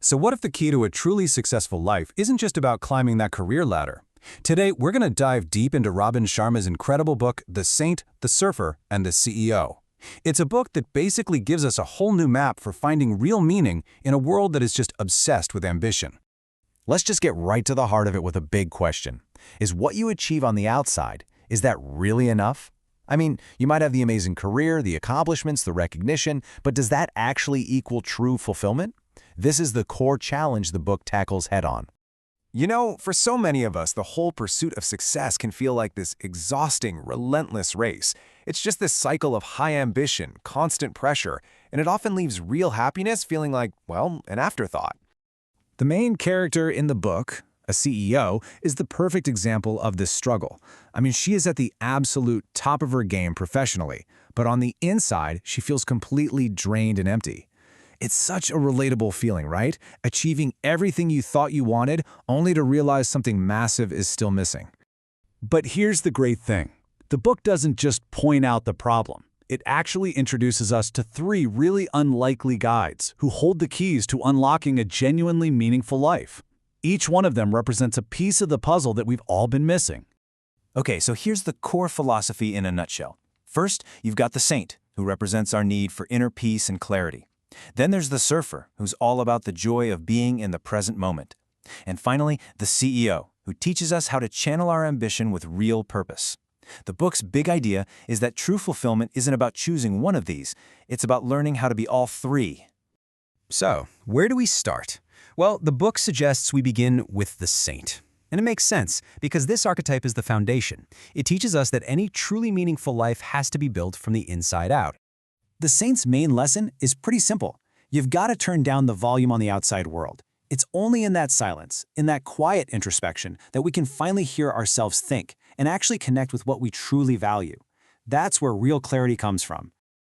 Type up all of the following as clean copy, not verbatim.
So what if the key to a truly successful life isn't just about climbing that career ladder? Today, we're going to dive deep into Robin Sharma's incredible book, The Saint, the Surfer, and the CEO. It's a book that basically gives us a whole new map for finding real meaning in a world that is just obsessed with ambition. Let's just get right to the heart of it with a big question. Is what you achieve on the outside, is that really enough? I mean, you might have the amazing career, the accomplishments, the recognition, but does that actually equal true fulfillment? This is the core challenge the book tackles head-on. You know, for so many of us, the whole pursuit of success can feel like this exhausting, relentless race. It's just this cycle of high ambition, constant pressure, and it often leaves real happiness feeling like, well, an afterthought. The main character in the book, a CEO, is the perfect example of this struggle. I mean, she is at the absolute top of her game professionally, but on the inside, she feels completely drained and empty. It's such a relatable feeling, right? Achieving everything you thought you wanted, only to realize something massive is still missing. But here's the great thing. The book doesn't just point out the problem. It actually introduces us to three really unlikely guides who hold the keys to unlocking a genuinely meaningful life. Each one of them represents a piece of the puzzle that we've all been missing. Okay, so here's the core philosophy in a nutshell. First, you've got the saint, who represents our need for inner peace and clarity. Then there's the surfer, who's all about the joy of being in the present moment. And finally, the CEO, who teaches us how to channel our ambition with real purpose. The book's big idea is that true fulfillment isn't about choosing one of these, it's about learning how to be all three. So, where do we start? Well, the book suggests we begin with the saint. And it makes sense, because this archetype is the foundation. It teaches us that any truly meaningful life has to be built from the inside out. The saint's main lesson is pretty simple. You've got to turn down the volume on the outside world. It's only in that silence, in that quiet introspection, that we can finally hear ourselves think and actually connect with what we truly value. That's where real clarity comes from.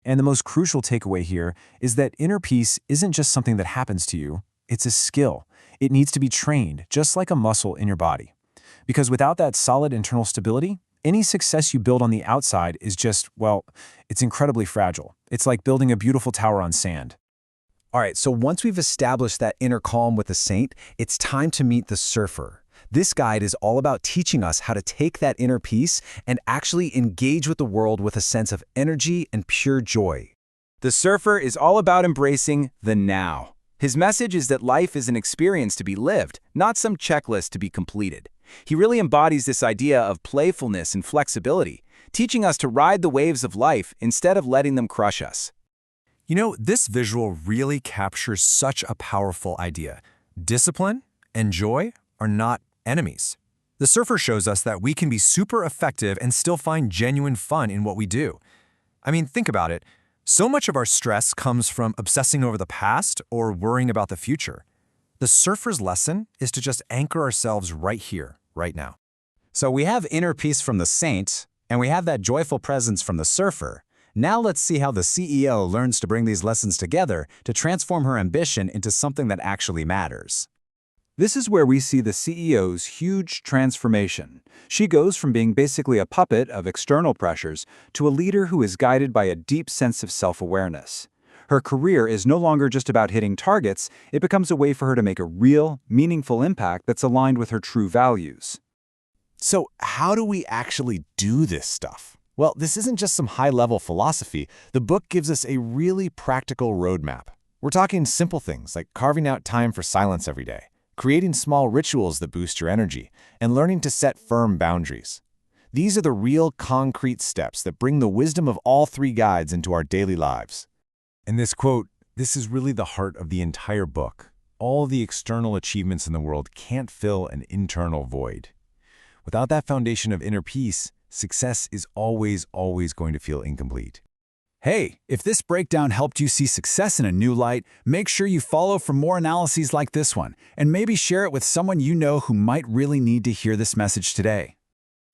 And the most crucial takeaway here is that inner peace isn't just something that happens to you, it's a skill. It needs to be trained, just like a muscle in your body. Because without that solid internal stability, any success you build on the outside is just, well, it's incredibly fragile. It's like building a beautiful tower on sand. All right, so once we've established that inner calm with the saint, it's time to meet the surfer. This guide is all about teaching us how to take that inner peace and actually engage with the world with a sense of energy and pure joy. The surfer is all about embracing the now. His message is that life is an experience to be lived, not some checklist to be completed. He really embodies this idea of playfulness and flexibility, teaching us to ride the waves of life instead of letting them crush us. You know, this visual really captures such a powerful idea. Discipline and joy are not enemies. The surfer shows us that we can be super effective and still find genuine fun in what we do. I mean, think about it. So much of our stress comes from obsessing over the past or worrying about the future. The surfer's lesson is to just anchor ourselves right here, right now. So we have inner peace from the saint, and we have that joyful presence from the surfer. Now let's see how the CEO learns to bring these lessons together to transform her ambition into something that actually matters. This is where we see the CEO's huge transformation. She goes from being basically a puppet of external pressures to a leader who is guided by a deep sense of self-awareness. Her career is no longer just about hitting targets, it becomes a way for her to make a real, meaningful impact that's aligned with her true values. So how do we actually do this stuff? Well, this isn't just some high-level philosophy. The book gives us a really practical roadmap. We're talking simple things like carving out time for silence every day, creating small rituals that boost your energy, and learning to set firm boundaries. These are the real concrete steps that bring the wisdom of all three guides into our daily lives. And this quote, this is really the heart of the entire book. All the external achievements in the world can't fill an internal void. Without that foundation of inner peace, success is always going to feel incomplete. Hey, if this breakdown helped you see success in a new light, make sure you follow for more analyses like this one, and maybe share it with someone you know who might really need to hear this message today.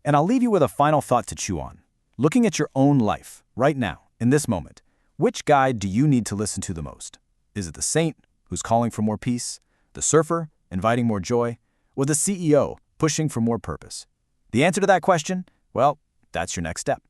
And I'll leave you with a final thought to chew on. Looking at your own life, right now, in this moment, which guide do you need to listen to the most? Is it the saint, who's calling for more peace, the surfer, inviting more joy, or the CEO, pushing for more purpose? The answer to that question? Well, that's your next step.